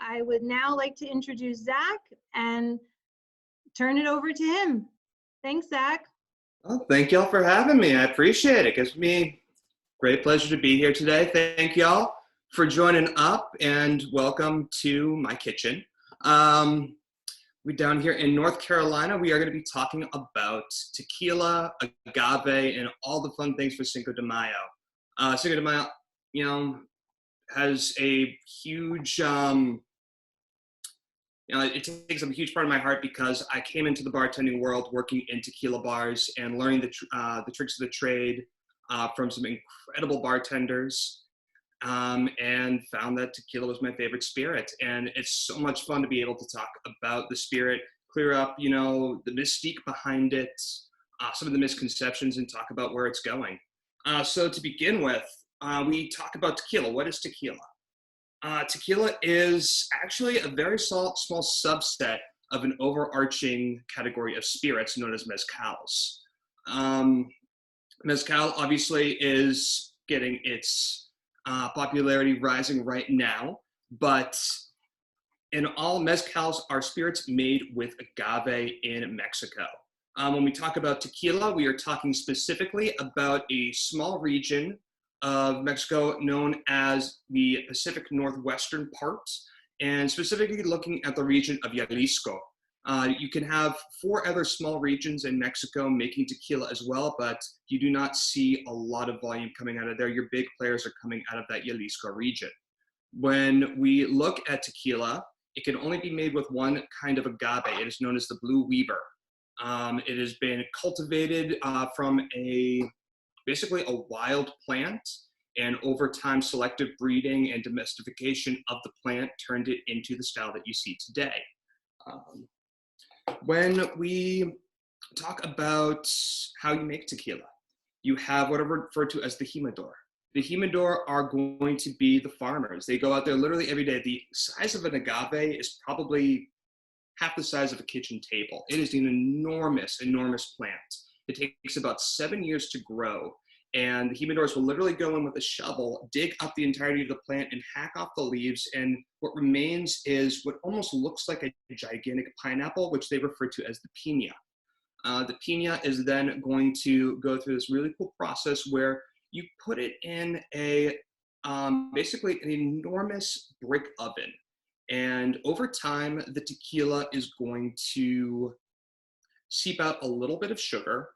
I would now like to introduce Zach and turn it over to him. Thanks, Zach. Well, thank y'all for having me. I appreciate it. It gives me great pleasure to be here today. Thank y'all for joining up and welcome to my kitchen. We're down here in North Carolina. We are going to be talking about tequila, agave, and all the fun things for Cinco de Mayo. Cinco de Mayo, has a huge, it takes up a huge part of my heart because I came into the bartending world working in tequila bars and learning the tricks of the trade from some incredible bartenders, and found that tequila was my favorite spirit. And it's so much fun to be able to talk about the spirit, clear up, the mystique behind it, some of the misconceptions, and talk about where it's going. So to begin with, we talk about tequila. What is tequila? Tequila is actually a very small subset of an overarching category of spirits known as mezcals. Mezcal obviously is getting its popularity rising right now, but in all, mezcals are spirits made with agave in Mexico. When we talk about tequila, we are talking specifically about a small region of Mexico known as the Pacific Northwestern part, and specifically looking at the region of Jalisco. You can have 4 other small regions in Mexico making tequila as well, but you do not see a lot of volume coming out of there. Your big players are coming out of that Jalisco region. When we look at tequila, it can only be made with one kind of agave. It is known as the Blue Weber. It has been cultivated from basically a wild plant, and over time selective breeding and domestication of the plant turned it into the style that you see today. When we talk about how you make tequila, you have what are referred to as the jimador. The jimador are going to be the farmers. They go out there literally every day. The size of an agave is probably half the size of a kitchen table. It is an enormous, enormous plant. It takes about 7 years to grow, and the jimadors will literally go in with a shovel, dig up the entirety of the plant, and hack off the leaves, and what remains is what almost looks like a gigantic pineapple, which they refer to as the piña. The piña is then going to go through this really cool process where you put it in basically an enormous brick oven, and over time, the tequila is going to seep out a little bit of sugar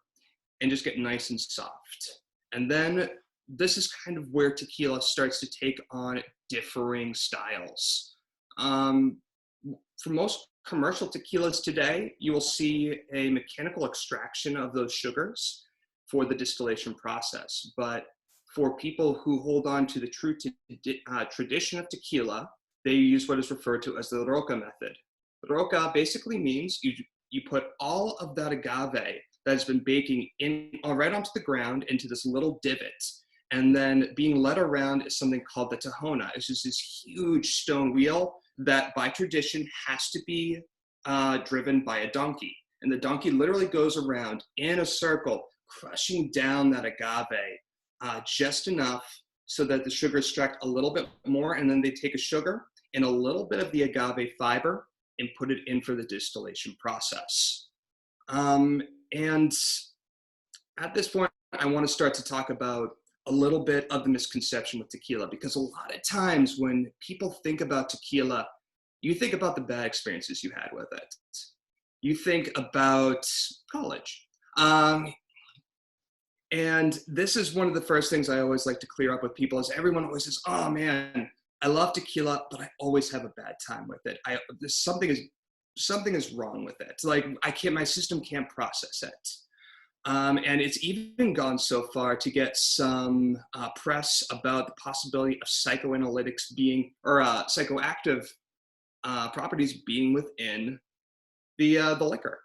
and just get nice and soft. And then this is kind of where tequila starts to take on differing styles. For most commercial tequilas today, you will see a mechanical extraction of those sugars for the distillation process. But for people who hold on to the true tradition of tequila, they use what is referred to as the roca method. Roca basically means you put all of that agave that's been baking in right onto the ground into this little divot, and then being led around is something called the tahona. It's just this huge stone wheel that by tradition has to be driven by a donkey, and the donkey literally goes around in a circle crushing down that agave just enough so that the sugar is extract a little bit more, and then they take a sugar and a little bit of the agave fiber and put it in for the distillation process. And at this point, I want to start to talk about a little bit of the misconception with tequila, because a lot of times when people think about tequila, you think about the bad experiences you had with it. You think about college. And this is one of the first things I always like to clear up with people is everyone always says, oh man, I love tequila, but I always have a bad time with it. Something is wrong with it. Like my system can't process it. And it's even gone so far to get some press about the possibility of psychoanalytics being, or psychoactive properties being within the liquor.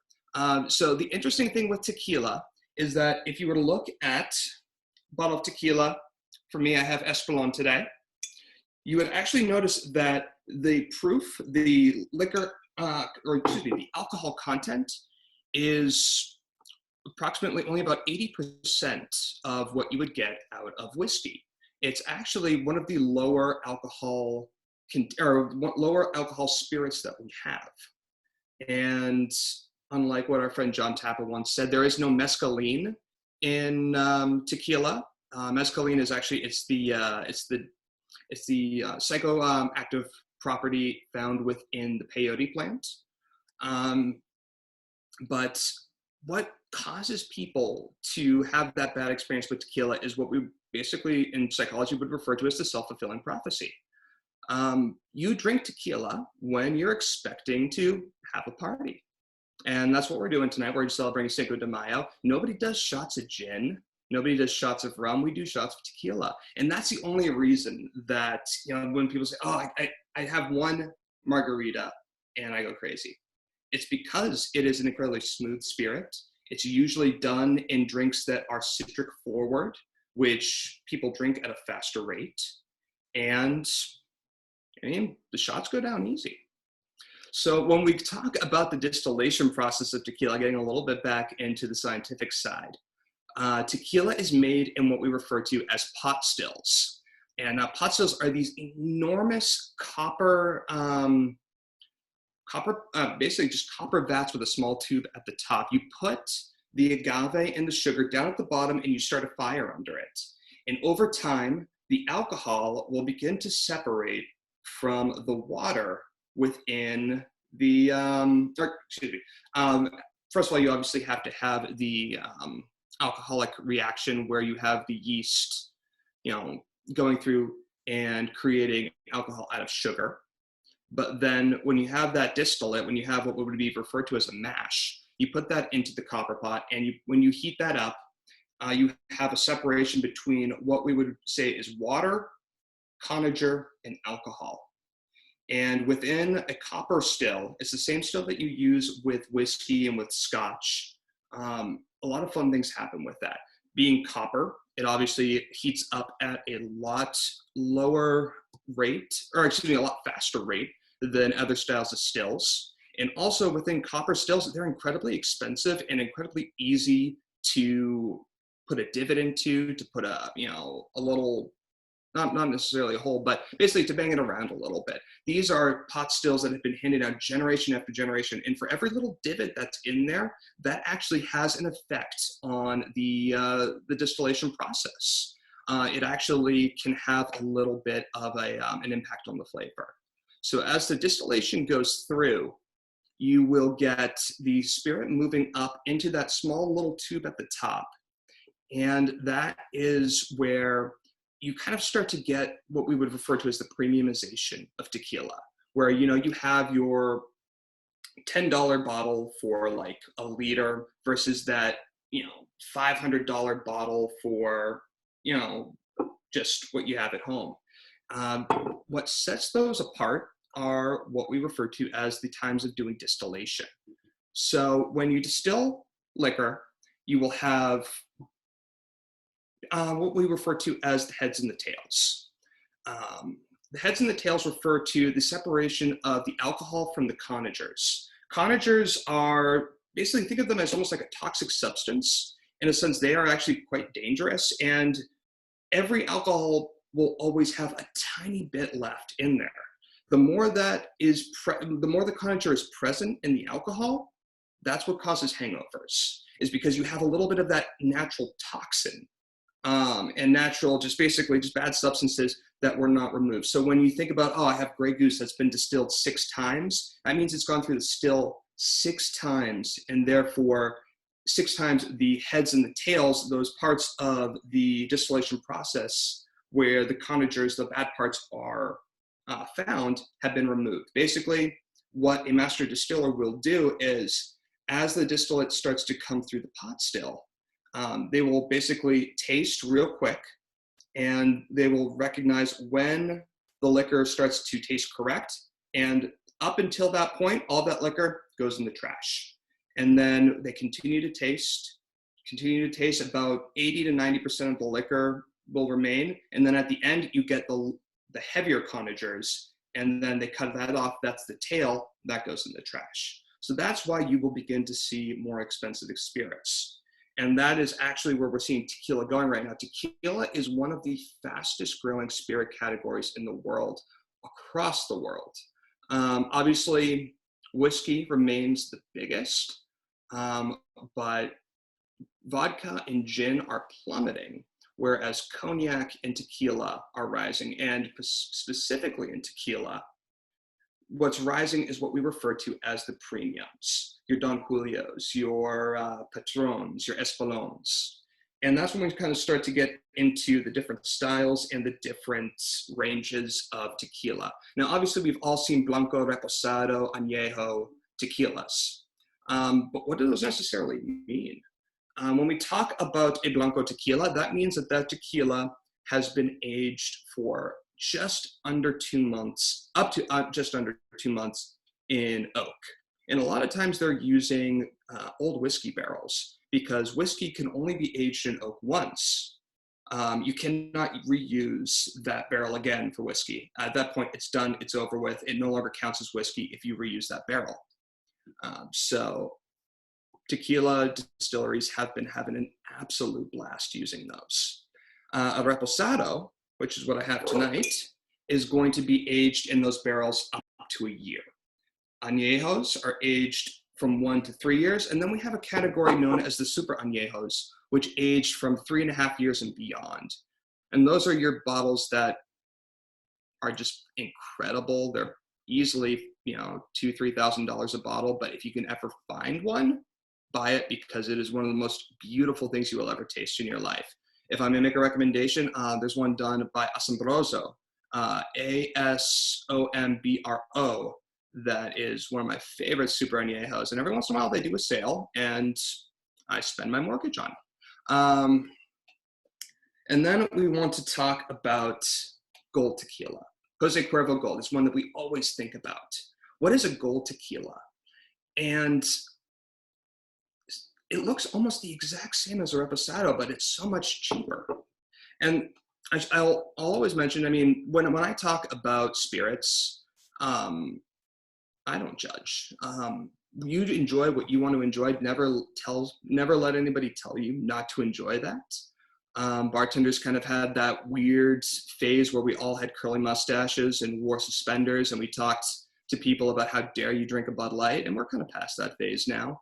So the interesting thing with tequila is that if you were to look at a bottle of tequila, for me, I have Espolón today, you would actually notice that the liquor, the alcohol content is approximately only about 80% of what you would get out of whiskey. It's actually one of the lower alcohol lower alcohol spirits that we have. And unlike what our friend John Tapper once said, there is no mescaline in tequila. Mescaline is actually it's the psychoactive property found within the peyote plant. But what causes people to have that bad experience with tequila is what we basically in psychology would refer to as the self-fulfilling prophecy. You drink tequila when you're expecting to have a party. And that's what we're doing tonight. We're celebrating Cinco de Mayo. Nobody does shots of gin. Nobody does shots of rum. We do shots of tequila. And that's the only reason that, when people say, oh, I have one margarita and I go crazy. It's because it is an incredibly smooth spirit. It's usually done in drinks that are citric forward, which people drink at a faster rate. And the shots go down easy. So when we talk about the distillation process of tequila, getting a little bit back into the scientific side, tequila is made in what we refer to as pot stills. And pot stills are these enormous basically just copper vats with a small tube at the top. You put the agave and the sugar down at the bottom and you start a fire under it. And over time, the alcohol will begin to separate from the water within the, first of all, you obviously have to have the alcoholic reaction where you have the yeast, going through and creating alcohol out of sugar. But then when you have that distillate, when you have what would be referred to as a mash, you put that into the copper pot, and when you heat that up, you have a separation between what we would say is water, conager, and alcohol. And within a copper still, it's the same still that you use with whiskey and with scotch. A lot of fun things happen with that. Being copper, it obviously heats up at a lot lower rate, or excuse me, a lot faster rate than other styles of stills. And also within copper stills, they're incredibly expensive and incredibly easy to put a divot into, to put a little, not necessarily a hole, but basically to bang it around a little bit. These are pot stills that have been handed down generation after generation. And for every little divot that's in there, that actually has an effect on the distillation process. It actually can have a little bit of an impact on the flavor. So as the distillation goes through, you will get the spirit moving up into that small little tube at the top. And that is where you kind of start to get what we would refer to as the premiumization of tequila, where, you have your $10 bottle for like a liter versus that, $500 bottle for, just what you have at home. What sets those apart are what we refer to as the times of doing distillation. So when you distill liquor, you will have what we refer to as the heads and the tails. The heads and the tails refer to the separation of the alcohol from the conagers. Conagers are basically, think of them as almost like a toxic substance. In a sense, they are actually quite dangerous, and every alcohol will always have a tiny bit left in there. The more that is, the more the conager is present in the alcohol, that's what causes hangovers, is because you have a little bit of that natural toxin and natural, just bad substances that were not removed. So when you think about, I have Grey Goose that's been distilled 6 times, that means it's gone through the still 6 times, and therefore 6 times the heads and the tails, those parts of the distillation process where the conagers, the bad parts are found, have been removed. Basically, what a master distiller will do is, as the distillate starts to come through the pot still, they will basically taste real quick, and they will recognize when the liquor starts to taste correct. And up until that point, all that liquor goes in the trash. And then they continue to taste. About 80 to 90% of the liquor will remain. And then at the end, you get the heavier conagers, and then they cut that off. That's the tail that goes in the trash. So that's why you will begin to see more expensive spirits. And that is actually where we're seeing tequila going right now. Tequila is one of the fastest growing spirit categories in the world. across the world. Obviously, whiskey remains the biggest, but vodka and gin are plummeting, whereas cognac and tequila are rising. And specifically in tequila, what's rising is what we refer to as the premiums, your Don Julios, your Patrons, your Espolones. And that's when we kind of start to get into the different styles and the different ranges of tequila. Now, obviously, we've all seen Blanco, Reposado, Añejo tequilas. But what do those necessarily mean? When we talk about a Blanco tequila, that means that that tequila has been aged for just under 2 months, up to just under 2 months in oak. And a lot of times they're using old whiskey barrels because whiskey can only be aged in oak once. You cannot reuse that barrel again for whiskey. At that point, it's done, it's over with. It no longer counts as whiskey if you reuse that barrel. So tequila distilleries have been having an absolute blast using those. A reposado, which is what I have tonight, is going to be aged in those barrels up to a year. Añejos are aged from 1 to 3 years, and then we have a category known as the super añejos, which age from 3.5 years and beyond. And those are your bottles that are just incredible. They're easily, $2,000-3,000 a bottle, but if you can ever find one, buy it because it is one of the most beautiful things you will ever taste in your life. If I may make a recommendation, there's one done by Asombroso, Asombro, that is one of my favorite super añejos. And every once in a while they do a sale and I spend my mortgage on it. And then we want to talk about gold tequila. Jose Cuervo Gold is one that we always think about. What is a gold tequila? And it looks almost the exact same as a reposado, but it's so much cheaper. And I'll always mention, when I talk about spirits, I don't judge. You enjoy what you want to enjoy. Never let anybody tell you not to enjoy that. Bartenders kind of had that weird phase where we all had curly mustaches and wore suspenders, and we talked to people about how dare you drink a Bud Light, and we're kind of past that phase now.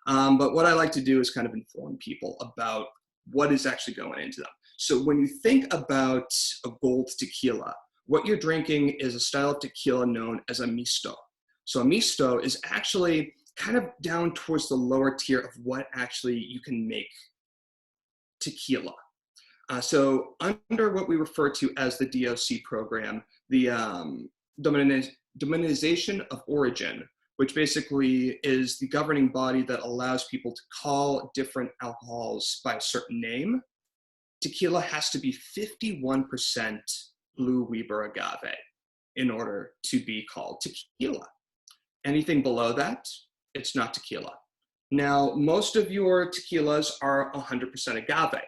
But what I like to do is kind of inform people about what is actually going into them. So when you think about a gold tequila, what you're drinking is a style of tequila known as a misto. So a misto is actually kind of down towards the lower tier of what actually you can make tequila. So under what we refer to as the DOC program, the Dominization of Origin, which basically is the governing body that allows people to call different alcohols by a certain name, tequila has to be 51% Blue Weber agave in order to be called tequila. Anything below that, it's not tequila. Now, most of your tequilas are 100% agave,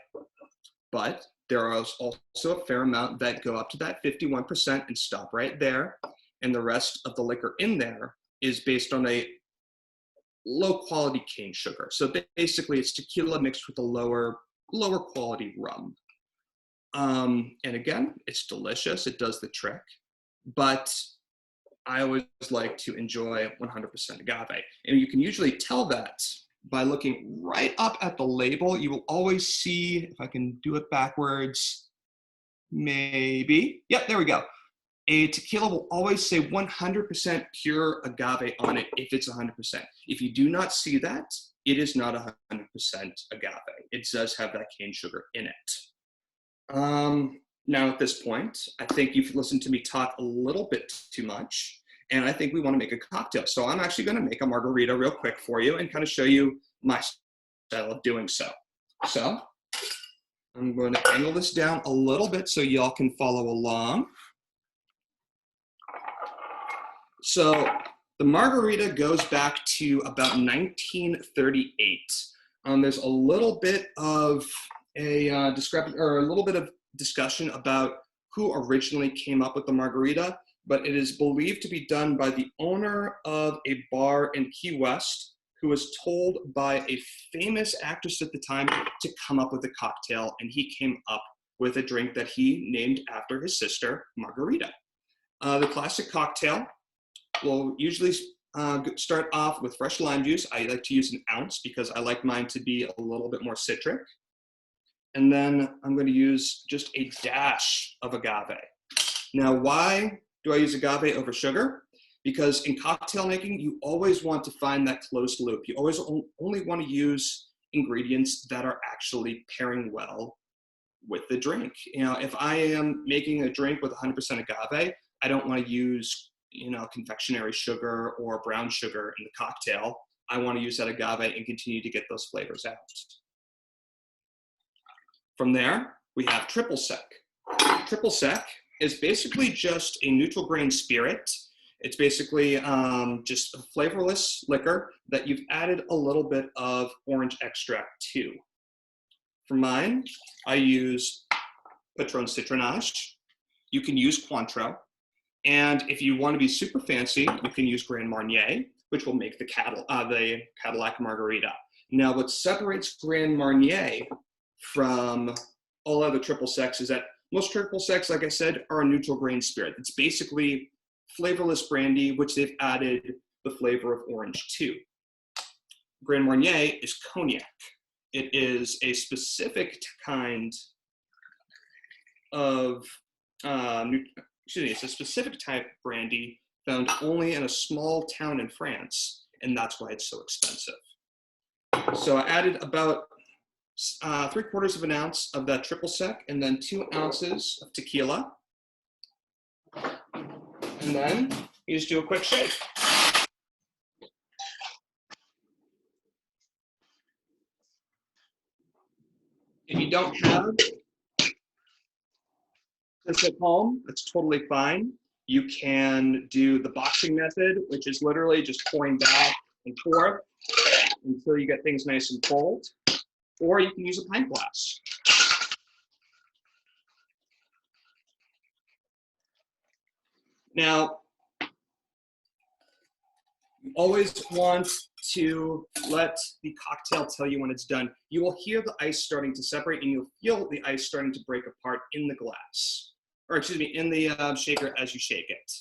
but there are also a fair amount that go up to that 51% and stop right there. And the rest of the liquor in there is based on a low quality cane sugar. So basically it's tequila mixed with a lower quality rum. And again, it's delicious. It does the trick, but I always like to enjoy 100% agave. And you can usually tell that by looking right up at the label. You will always see, if I can do it backwards, maybe. Yep, there we go. A tequila will always say 100% pure agave on it if it's 100%. If you do not see that, it is not 100% agave. It does have that cane sugar in it. Now at this point, I think you've listened to me talk a little bit too much, and I think we want to make a cocktail. So I'm actually going to make a margarita real quick for you and kind of show you my style of doing so. So I'm going to angle this down a little bit so y'all can follow along. So the margarita goes back to about 1938. There's a little bit of a discussion about who originally came up with the margarita, but it is believed to be done by the owner of a bar in Key West, who was told by a famous actress at the time to come up with a cocktail, and he came up with a drink that he named after his sister, Margarita. The classic cocktail will usually start off with fresh lime juice. I like to use an ounce because I like mine to be a little bit more citric. And then I'm going to use just a dash of agave. Now, why do I use agave over sugar? Because in cocktail making, you always want to find that closed loop. You always only want to use ingredients that are actually pairing well with the drink. You know, if I am making a drink with 100% agave, I don't want to use, you know, confectionery sugar or brown sugar in the cocktail. I want to use that agave and continue to get those flavors out. From there, we have triple sec. Triple sec is basically just a neutral grain spirit. It's basically just a flavorless liquor that you've added a little bit of orange extract to. For mine, I use Patron Citronage. You can use Cointreau. And if you want to be super fancy, you can use Grand Marnier, which will make the Cadillac Margarita. Now, what separates Grand Marnier from all other triple secs is that most triple secs, like I said, are a neutral grain spirit. It's basically flavorless brandy, which they've added the flavor of orange to. Grand Marnier is cognac. It is a specific kind of, it's a specific type brandy found only in a small town in France, and that's why it's so expensive. So I added about 3/4 of an ounce of that triple sec, and then 2 ounces of tequila. And then you just do a quick shake. If you don't have this at home, that's totally fine. You can do the boxing method, which is literally just pouring back and forth until you get things nice and cold. Or you can use a pint glass. Now, you always want to let the cocktail tell you when it's done. You will hear the ice starting to separate, and you'll feel the ice starting to break apart in the glass, or excuse me, in the shaker as you shake it.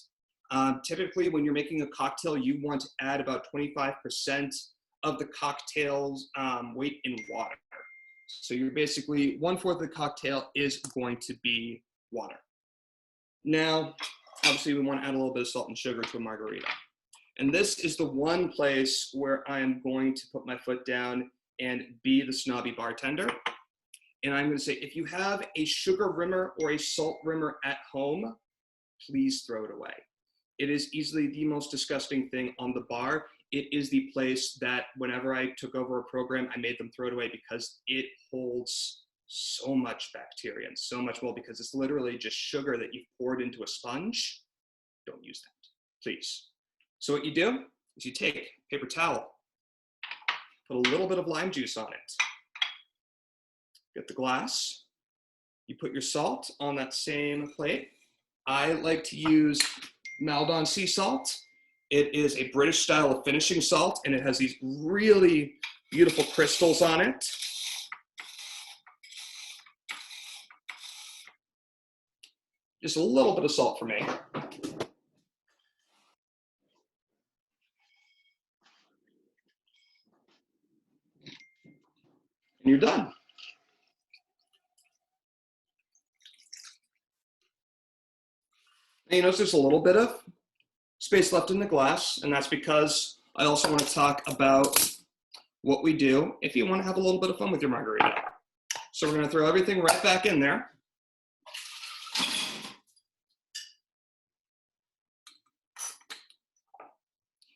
Typically, when you're making a cocktail, you want to add about 25% of the cocktail's weight in water. So you're basically 1/4 of the cocktail is going to be water. Now, obviously, we want to add a little bit of salt and sugar to a margarita. And this is the one place where I am going to put my foot down and be the snobby bartender. And I'm going to say, if you have a sugar rimmer or a salt rimmer at home, please throw it away. It is easily the most disgusting thing on the bar. It is the place that whenever I took over a program, I made them throw it away because it holds so much bacteria and so much mold, because it's literally just sugar that you've poured into a sponge. Don't use that, please. So what you do is you take a paper towel, put a little bit of lime juice on it, get the glass, you put your salt on that same plate. I like to use Maldon sea salt. It is a British style of finishing salt, and it has these really beautiful crystals on it. Just a little bit of salt for me. And you're done. And you notice there's a little bit of space left in the glass, and that's because I also want to talk about what we do if you want to have a little bit of fun with your margarita. So we're going to throw everything right back in there.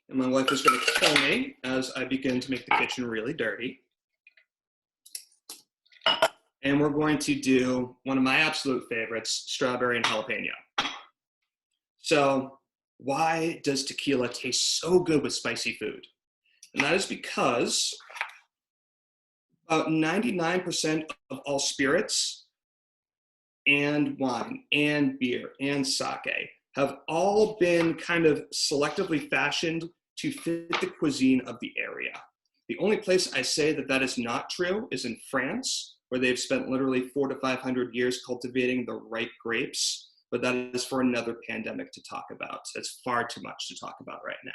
And my wife is going to kill me as I begin to make the kitchen really dirty. And we're going to do one of my absolute favorites, strawberry and jalapeno. So why does tequila taste so good with spicy food? And that is because about 99% of all spirits and wine and beer and sake have all been kind of selectively fashioned to fit the cuisine of the area. The only place I say that that is not true is in France, where they've spent literally 400 to 500 years cultivating the right grapes. but that is for another pandemic to talk about. That's far too much to talk about right now.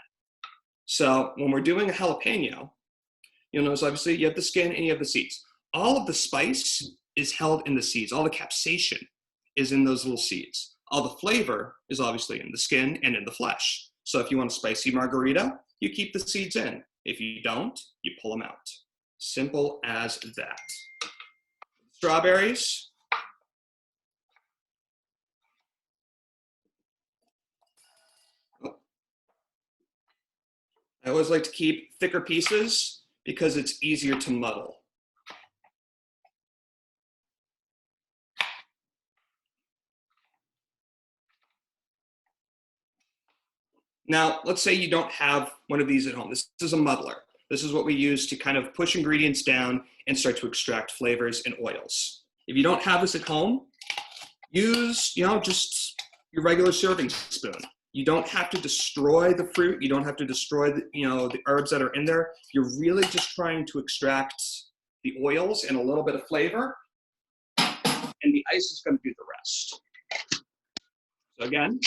So when we're doing a jalapeno, you'll notice obviously you have the skin and you have the seeds. All of the spice is held in the seeds. All the capsaicin is in those little seeds. All the flavor is obviously in the skin and in the flesh. So if you want a spicy margarita, you keep the seeds in. If you don't, you pull them out. Simple as that. Strawberries. I always like to keep thicker pieces because it's easier to muddle. Now, let's say you don't have one of these at home. This is a muddler. This is what we use to kind of push ingredients down and start to extract flavors and oils. If you don't have this at home, use, just your regular serving spoon. You don't have to destroy the fruit. You don't have to destroy the herbs that are in there. You're really just trying to extract the oils and a little bit of flavor, and the ice is going to do the rest. So again,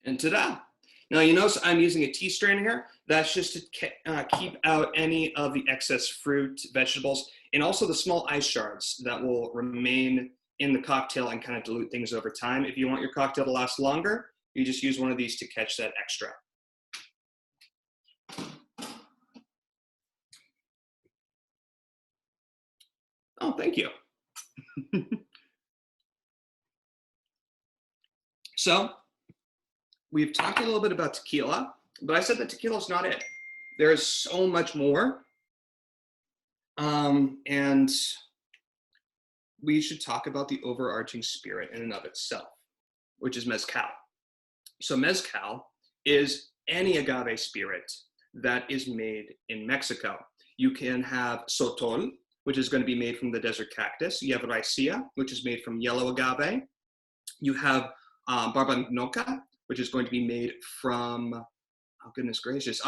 and ta-da! Now you notice I'm using a tea strainer here. That's just to keep out any of the excess fruit, vegetables, and also the small ice shards that will remain in the cocktail and kind of dilute things over time. If you want your cocktail to last longer, you just use one of these to catch that extra. Oh, thank you. So we've talked a little bit about tequila, but I said that tequila is not it. There's so much more. And we should talk about the overarching spirit in and of itself, which is mezcal. So mezcal is any agave spirit that is made in Mexico. You can have sotol, which is going to be made from the desert cactus. You have raicilla, which is made from yellow agave. You have barbanoca, which is going to be made from, oh goodness gracious,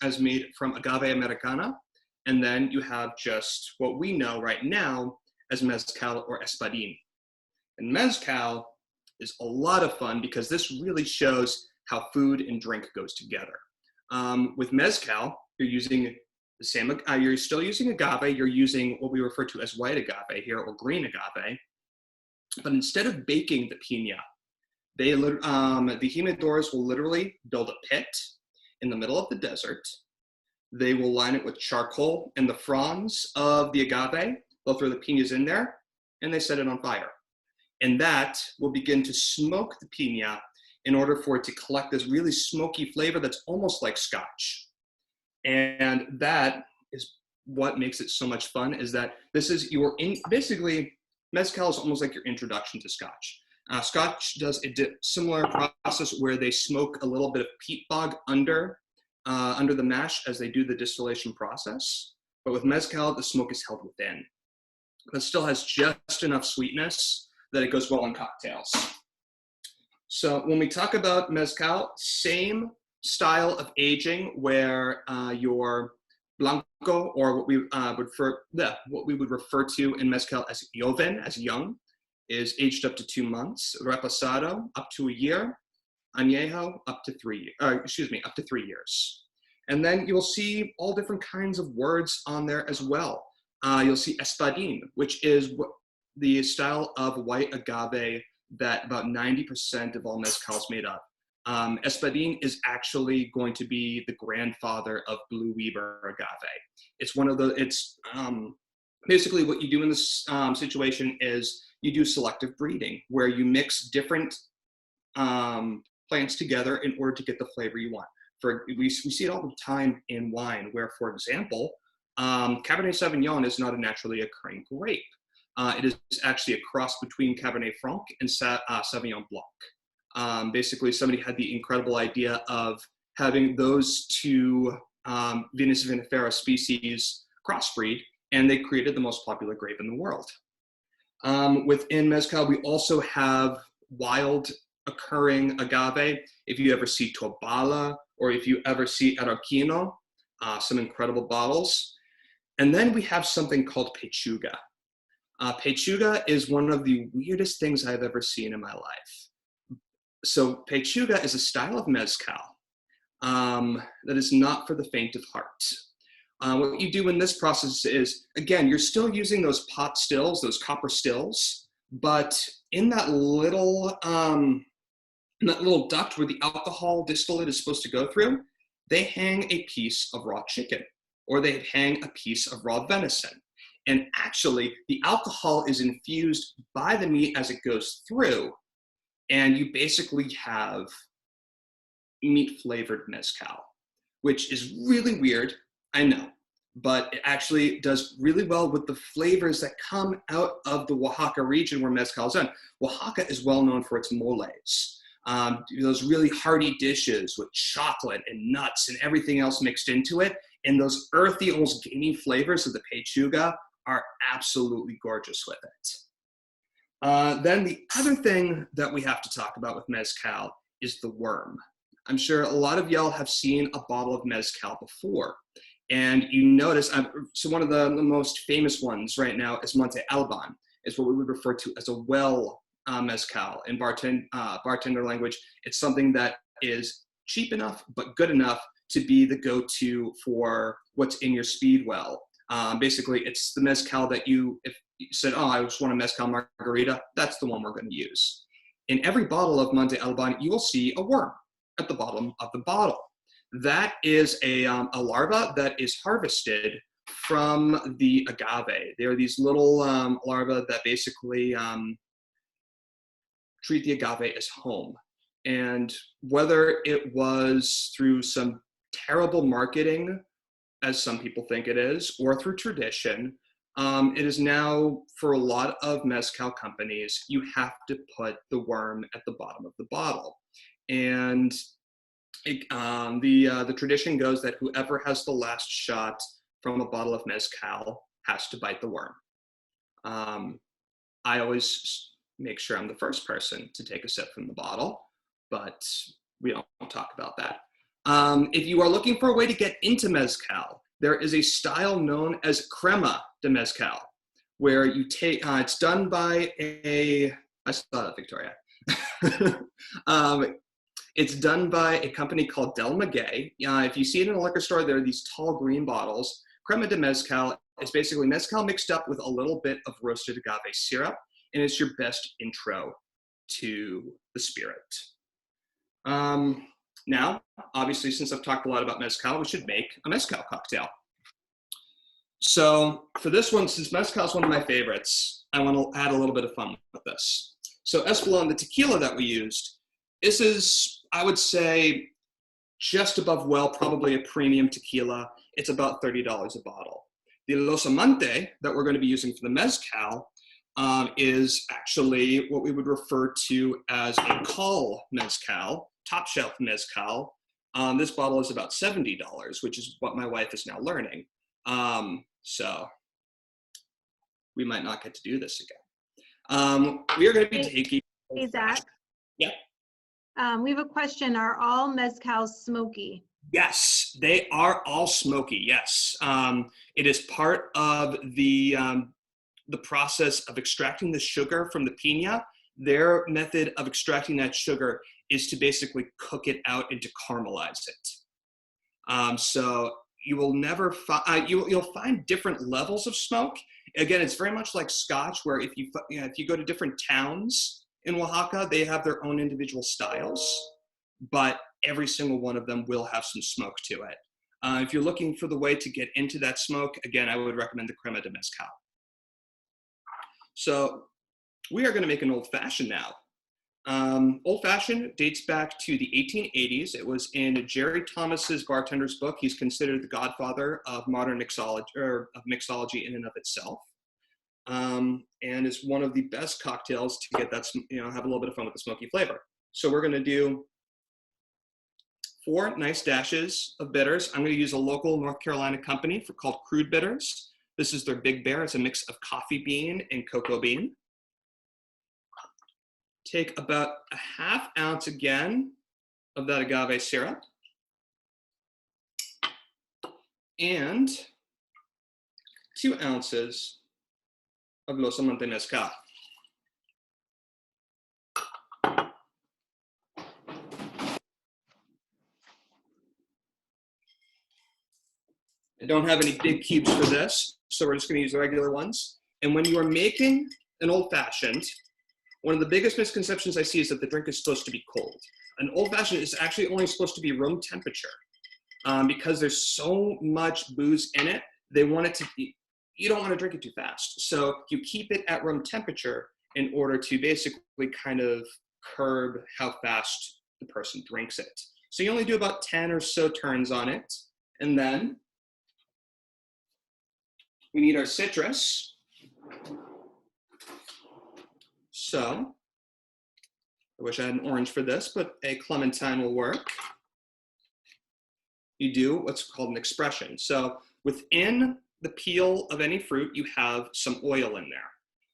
as made from agave americana. And then you have just what we know right now as mezcal or espadín. And mezcal is a lot of fun because this really shows how food and drink goes together. With mezcal, you're using the same, you're still using agave, you're using what we refer to as white agave here, or green agave, but instead of baking the piña, the humidors will literally build a pit in the middle of the desert. They will line it with charcoal and the fronds of the agave. They'll throw the piñas in there, and they set it on fire. And that will begin to smoke the piña in order for it to collect this really smoky flavor that's almost like scotch. And that is what makes it so much fun, is that this is basically, mezcal is almost like your introduction to scotch. Scotch does a similar process where they smoke a little bit of peat bog under the mash as they do the distillation process. But with mezcal, the smoke is held within. But still has just enough sweetness that it goes well in cocktails. So when we talk about mezcal, same style of aging where your blanco, or what we would refer to in mezcal as joven, as young, is aged up to 2 months. Reposado up to a year. Añejo up to 3 years. And then you'll see all different kinds of words on there as well. You'll see espadín, which is the style of white agave that about 90% of all mezcal is made of. Espadín is actually going to be the grandfather of Blue Weber agave. It's basically what you do in this situation is you do selective breeding, where you mix different plants together in order to get the flavor you want. We see it all the time in wine, where, for example, Cabernet Sauvignon is not a naturally occurring grape. It is actually a cross between Cabernet Franc and Sauvignon Blanc. Basically, somebody had the incredible idea of having those two Vinus vinifera species crossbreed, and they created the most popular grape in the world. Within Mezcal, we also have wild occurring agave. If you ever see Tobala, or if you ever see Arauquino, some incredible bottles. And then we have something called Pechuga. Pechuga is one of the weirdest things I've ever seen in my life. So Pechuga is a style of Mezcal that is not for the faint of heart. What you do in this process is, again, you're still using those pot stills, those copper stills, but in that little duct where the alcohol distillate is supposed to go through, they hang a piece of raw chicken, or they hang a piece of raw venison. And actually, the alcohol is infused by the meat as it goes through, and you basically have meat-flavored mezcal, which is really weird, I know, but it actually does really well with the flavors that come out of the Oaxaca region where mezcal is done. Oaxaca is well known for its moles. Those really hearty dishes with chocolate and nuts and everything else mixed into it. And those earthy, almost gamey flavors of the Pechuga are absolutely gorgeous with it. Then the other thing that we have to talk about with mezcal is the worm. I'm sure a lot of y'all have seen a bottle of mezcal before. And you notice, so one of the most famous ones right now is Monte Alban. Is what we would refer to as a well mezcal. In bartender language, it's something that is cheap enough but good enough to be the go-to for what's in your speed well. Basically, it's the mezcal that if you said, oh, I just want a mezcal margarita, that's the one we're going to use. In every bottle of Monte Alban, you will see a worm at the bottom of the bottle. That is a larva that is harvested from the agave. They are these little larvae that basically treat the agave as home. And whether it was through some terrible marketing, as some people think it is, or through tradition, it is now, for a lot of mezcal companies, you have to put the worm at the bottom of the bottle. And the tradition goes that whoever has the last shot from a bottle of mezcal has to bite the worm. I always make sure I'm the first person to take a sip from the bottle, but we don't talk about that. If you are looking for a way to get into mezcal, there is a style known as crema de mezcal, where you take, it's done by I saw that, Victoria. It's done by a company called Del Maguey. If you see it in a liquor store, there are these tall green bottles. Crema de mezcal is basically mezcal mixed up with a little bit of roasted agave syrup, and it's your best intro to the spirit. Now, obviously, since I've talked a lot about mezcal, we should make a mezcal cocktail. So for this one, since mezcal is one of my favorites, I want to add a little bit of fun with this. So Espolon, the tequila that we used, this is, I would say, just above well, probably a premium tequila. It's about $30 a bottle. The Los Amante that we're going to be using for the mezcal is actually what we would refer to as a call mezcal, top shelf mezcal. This bottle is about $70, which is what my wife is now learning. So we might not get to do this again. We are going to be taking... Hey, Zach. Yeah. We have a question. Are all mezcals smoky? Yes, they are all smoky, yes. It is part of the process of extracting the sugar from the piña. Their method of extracting that sugar is to basically cook it out and to caramelize it. So you will never find, you'll find different levels of smoke. Again, it's very much like Scotch, where if you go to different towns in Oaxaca, they have their own individual styles, but every single one of them will have some smoke to it. If you're looking for the way to get into that smoke, again, I would recommend the crema de mezcal. So we are going to make an old fashioned now. Old Fashioned dates back to the 1880s. It was in Jerry Thomas's bartender's book. He's considered the godfather of modern mixology, or of mixology in and of itself. And is one of the best cocktails to get that, have a little bit of fun with the smoky flavor. So we're gonna do 4 nice dashes of bitters. I'm gonna use a local North Carolina company called Crude Bitters. This is their Big Bear. It's a mix of coffee bean and cocoa bean. Take about a ½ ounce again of that agave syrup. And 2 ounces of Los Amante Mezcal. I don't have any big cubes for this, so we're just gonna use the regular ones. And when you are making an old fashioned, one of the biggest misconceptions I see is that the drink is supposed to be cold. An old fashioned is actually only supposed to be room temperature. Because there's so much booze in it, they want it to be, you don't want to drink it too fast. So you keep it at room temperature in order to basically kind of curb how fast the person drinks it. So you only do about 10 or so turns on it. And then we need our citrus. So I wish I had an orange for this, but a clementine will work. You do what's called an expression. So within the peel of any fruit, you have some oil in there.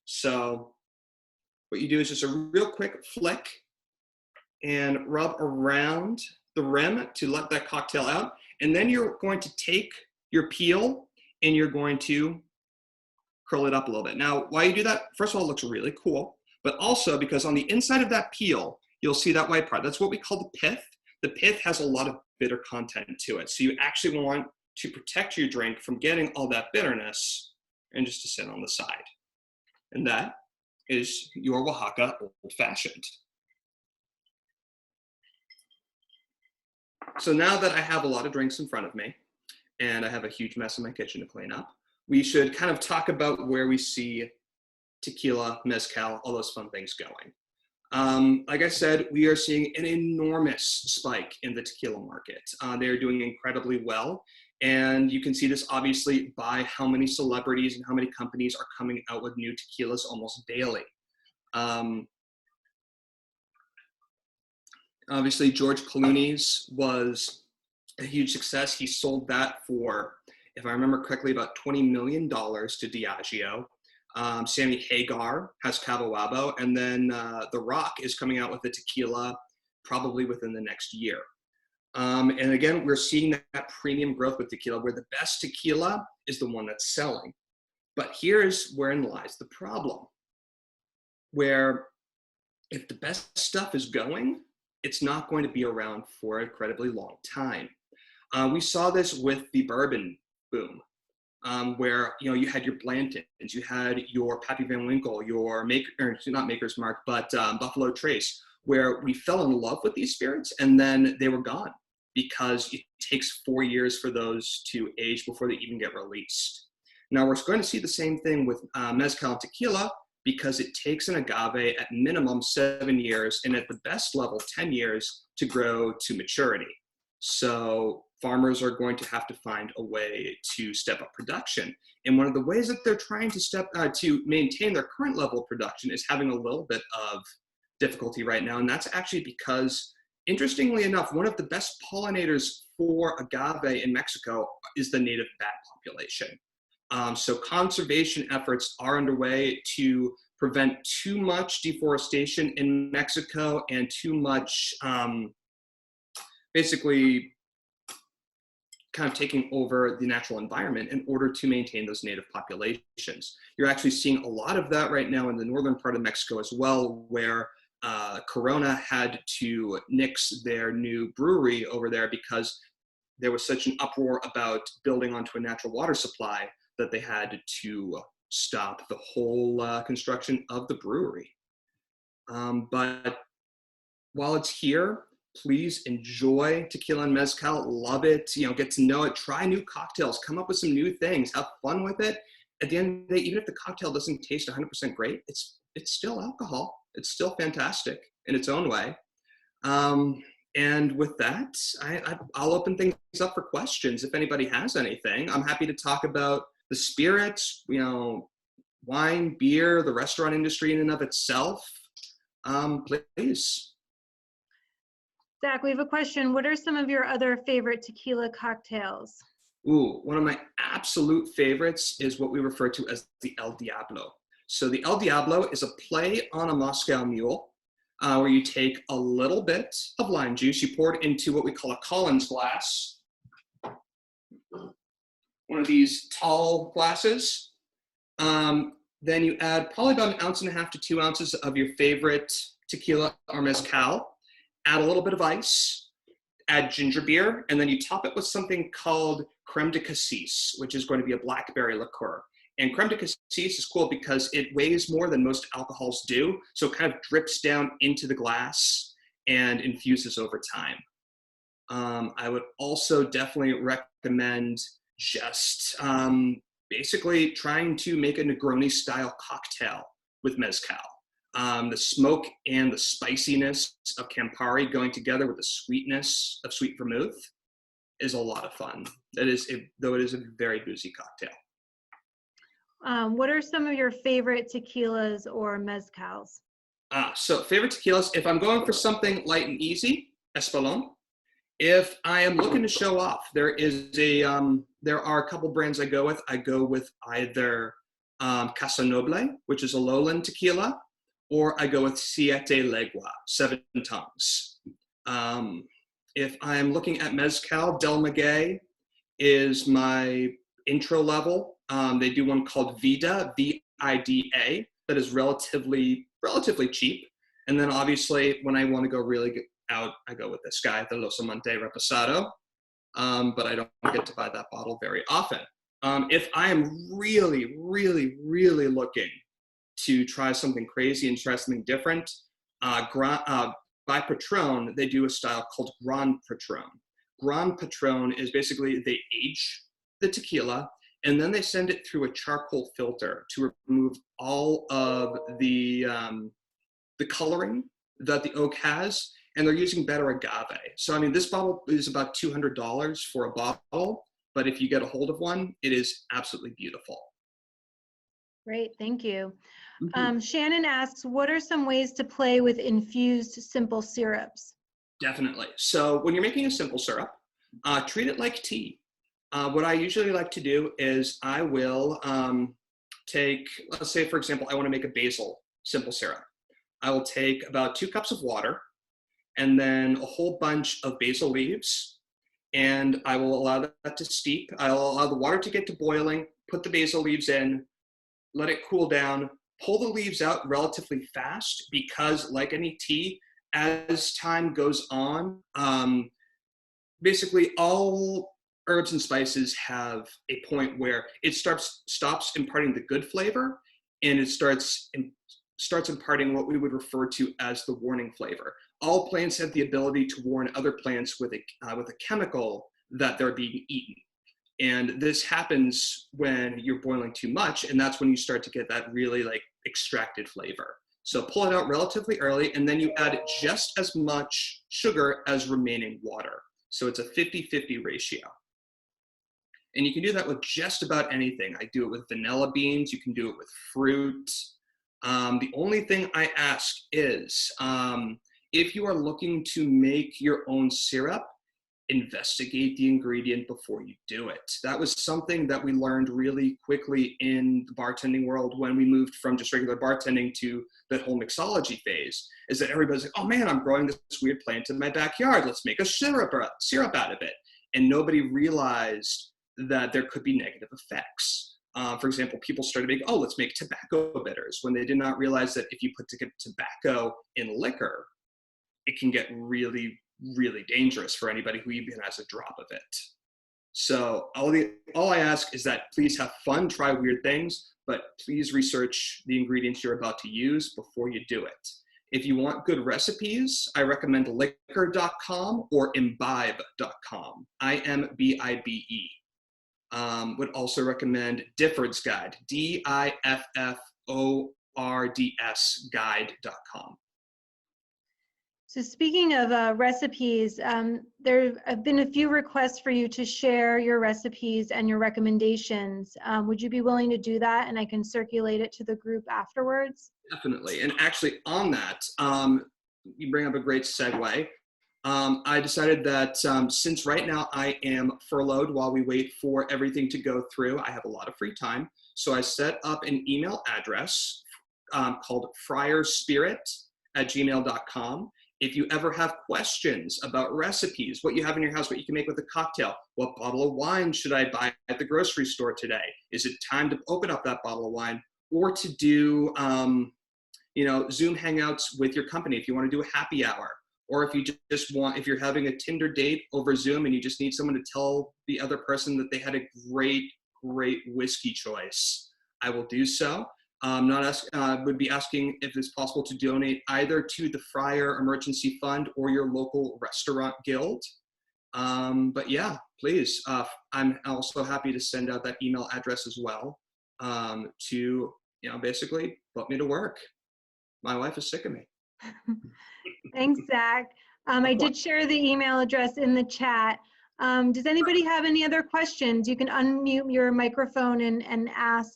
So what you do is just a real quick flick and rub around the rim to let that cocktail out. And then you're going to take your peel and you're going to curl it up a little bit. Now, why you do that, first of all, it looks really cool, but also because on the inside of that peel, you'll see that white part. That's what we call the pith. The pith has a lot of bitter content to it. So you actually want to protect your drink from getting all that bitterness and just to sit on the side. And that is your Oaxaca Old Fashioned. So now that I have a lot of drinks in front of me and I have a huge mess in my kitchen to clean up, we should kind of talk about where we see tequila, mezcal, all those fun things going. Like I said, we are seeing an enormous spike in the tequila market. They are doing incredibly well. And you can see this obviously by how many celebrities and how many companies are coming out with new tequilas almost daily. Obviously, George Clooney's was a huge success. He sold that for, if I remember correctly, about $20 million to Diageo. Sammy Hagar has Cabo Wabo, and then The Rock is coming out with a tequila probably within the next year. And again, we're seeing that premium growth with tequila, where the best tequila is the one that's selling. But here's wherein lies the problem, where if the best stuff is going, it's not going to be around for an incredibly long time. We saw this with the bourbon boom. Where you had your Blantons, you had your Pappy Van Winkle, your not Maker's Mark, but Buffalo Trace, where we fell in love with these spirits and then they were gone because it takes 4 years for those to age before they even get released. Now we're going to see the same thing with mezcal and tequila because it takes an agave at minimum 7 years and at the best level 10 years to grow to maturity. So farmers are going to have to find a way to step up production. And one of the ways that they're trying to maintain their current level of production is having a little bit of difficulty right now. And that's actually because, interestingly enough, one of the best pollinators for agave in Mexico is the native bat population. So conservation efforts are underway to prevent too much deforestation in Mexico and too much basically kind of taking over the natural environment in order to maintain those native populations. You're actually seeing a lot of that right now in the northern part of Mexico as well, where Corona had to nix their new brewery over there because there was such an uproar about building onto a natural water supply that they had to stop the whole construction of the brewery. But while it's here, please enjoy tequila and mezcal, love it, get to know it, try new cocktails, come up with some new things, have fun with it. At the end of the day, even if the cocktail doesn't taste 100% great, it's still alcohol. It's still fantastic. in its own way. And with that, I'll open things up for questions. If anybody has anything, I'm happy to talk about the spirits, wine, beer, the restaurant industry in and of itself. Please. Zach, we have a question. What are some of your other favorite tequila cocktails? Ooh, one of my absolute favorites is what we refer to as the El Diablo. So the El Diablo is a play on a Moscow Mule, where you take a little bit of lime juice, you pour it into what we call a Collins glass, one of these tall glasses. Then you add probably about 1.5 ounces to 2 ounces of your favorite tequila or mezcal, add a little bit of ice, add ginger beer, and then you top it with something called creme de cassis, which is going to be a blackberry liqueur. And creme de cassis is cool because it weighs more than most alcohols do, so it kind of drips down into the glass and infuses over time. I would also definitely recommend just basically trying to make a Negroni-style cocktail with mezcal. The smoke and the spiciness of Campari going together with the sweetness of sweet vermouth is a lot of fun. Though it is a very boozy cocktail. What are some of your favorite tequilas or mezcals? So favorite tequilas, if I'm going for something light and easy, Espolón. If I am looking to show off, there are a couple brands I go with. I go with either Casa Noble, which is a lowland tequila, or I go with Siete Legua, 7 tongues. If I'm looking at mezcal, Del Maguey is my intro level. They do one called Vida, V-I-D-A, that is relatively cheap. And then obviously when I want to go really out, I go with this guy, the Los Amante Reposado. But I don't get to buy that bottle very often. If I am really, really, really looking to try something crazy and try something different, by Patron, they do a style called Grand Patron. Grand Patron is basically they age the tequila and then they send it through a charcoal filter to remove all of the coloring that the oak has, and they're using better agave. So, I mean, this bottle is about $200 for a bottle, but if you get a hold of one, it is absolutely beautiful. Great, thank you. Mm-hmm. Shannon asks, what are some ways to play with infused simple syrups? Definitely. So when you're making a simple syrup, treat it like tea. What I usually like to do is I will take, let's say, for example, I want to make a basil simple syrup. I will take about 2 cups of water and then a whole bunch of basil leaves, and I will allow that to steep. I'll allow the water to get to boiling, put the basil leaves in, let it cool down, pull the leaves out relatively fast because, like any tea, as time goes on, basically all herbs and spices have a point where it stops imparting the good flavor, and it starts imparting what we would refer to as the warning flavor. All plants have the ability to warn other plants with a chemical that they're being eaten. And this happens when you're boiling too much, and that's when you start to get that really extracted flavor. So pull it out relatively early, and then you add just as much sugar as remaining water. So it's a 50-50 ratio. And you can do that with just about anything. I do it with vanilla beans. You can do it with fruit. The only thing I ask is, if you are looking to make your own syrup, investigate the ingredient before you do it. That was something that we learned really quickly in the bartending world when we moved from just regular bartending to that whole mixology phase, is that everybody's like, oh man, I'm growing this weird plant in my backyard. Let's make a syrup out of it. And nobody realized that there could be negative effects. For example, people started making, let's make tobacco bitters, when they did not realize that if you put tobacco in liquor, it can get really, really dangerous for anybody who even has a drop of it. So all I ask is that please have fun, try weird things, but please research the ingredients you're about to use before you do it. If you want good recipes, I recommend liquor.com or imbibe.com, IMBIBE. Would also recommend Difford's Guide, DIFFORDS guide.com. So speaking of recipes, there have been a few requests for you to share your recipes and your recommendations. Would you be willing to do that, and I can circulate it to the group afterwards? Definitely. And actually on that, you bring up a great segue. I decided that since right now I am furloughed while we wait for everything to go through, I have a lot of free time. So I set up an email address called friarspirit@gmail.com. If you ever have questions about recipes, what you have in your house, what you can make with a cocktail, what bottle of wine should I buy at the grocery store today? Is it time to open up that bottle of wine? Or to do Zoom hangouts with your company if you want to do a happy hour. Or if you just want, if you're having a Tinder date over Zoom and you just need someone to tell the other person that they had a great whiskey choice, I will do so. Would be asking if it's possible to donate either to the Friar Emergency Fund or your local restaurant guild. But yeah, please. I'm also happy to send out that email address as well to basically put me to work. My wife is sick of me. Thanks, Zach. I did share the email address in the chat. Does anybody have any other questions? You can unmute your microphone and ask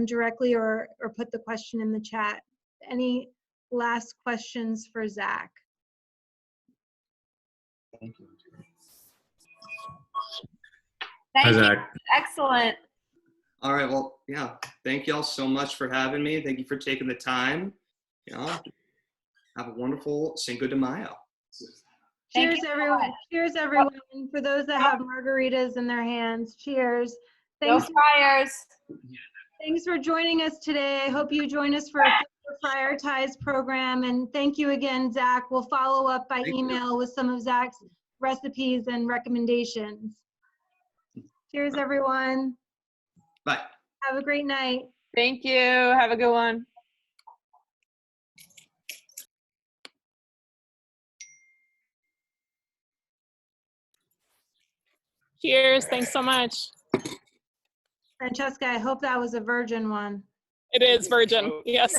directly or put the question in the chat. Any last questions for Zach? Thank you. Thank you. Zach. Excellent. All right. Well, yeah. Thank you all so much for having me. Thank you for taking the time. Have a wonderful Cinco de Mayo. Cheers, everyone. Cheers, everyone. For those that have margaritas in their hands, cheers. Go Friars. Thanks for joining us today. I hope you join us for a Friar Ties program. And thank you again, Zach. We'll follow up by email with some of Zach's recipes and recommendations. Cheers, everyone. Bye. Have a great night. Thank you. Have a good one. Cheers. Thanks so much. Francesca, I hope that was a virgin one. It is virgin. Yes.